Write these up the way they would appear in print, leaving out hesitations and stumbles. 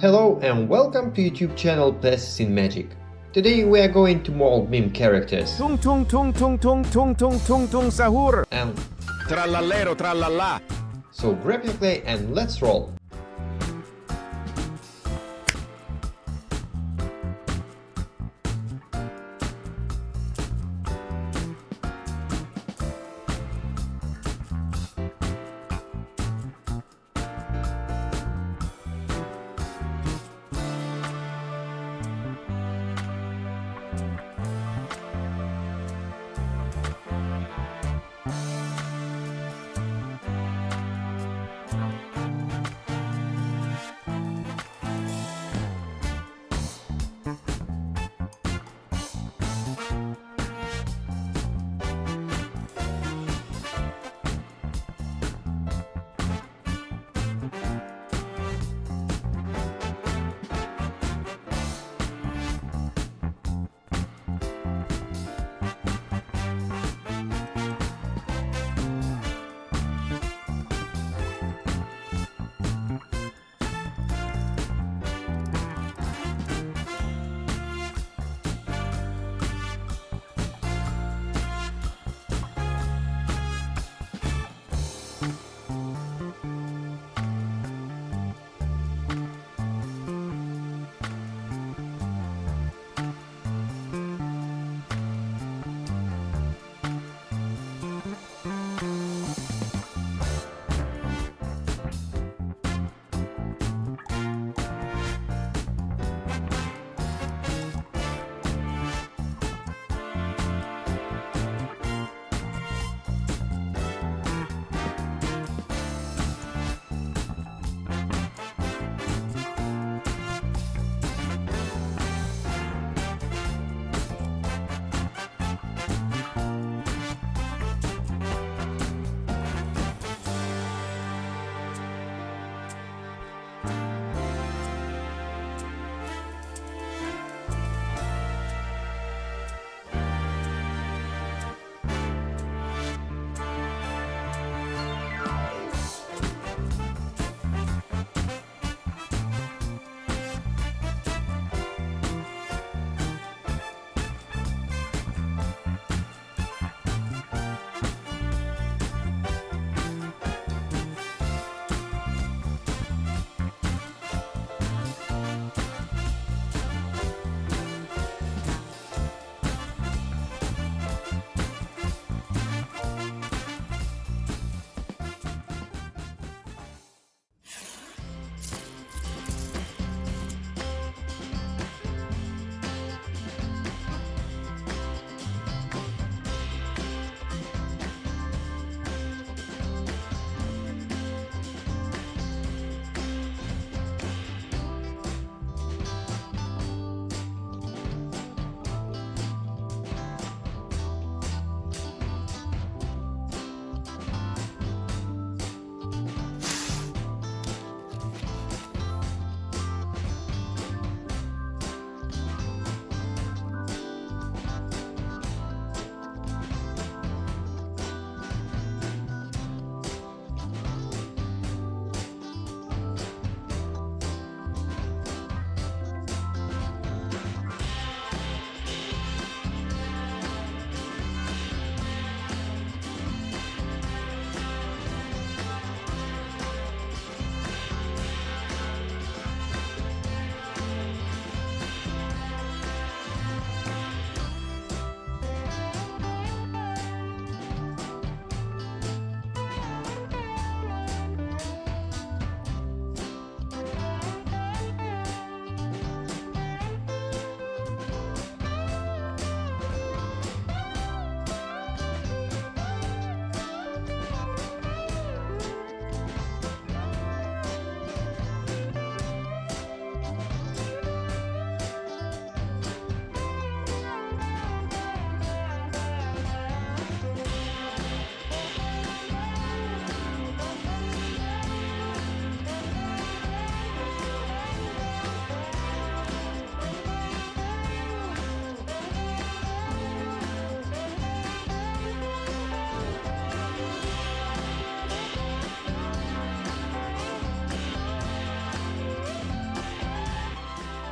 Hello and welcome to YouTube channel Plasticine Magic. Today we are going to mold meme characters Tung tung tung tung tung tung tung tung tung Sahur. and Tralalero tralala. so grab your clay and let's roll.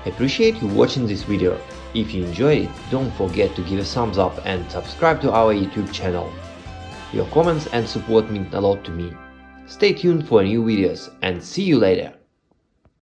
I appreciate you watching this video. If you enjoyed it, don't forget to give a thumbs up and subscribe to our YouTube channel. Your comments and support mean a lot to me. Stay tuned for new videos and see you later.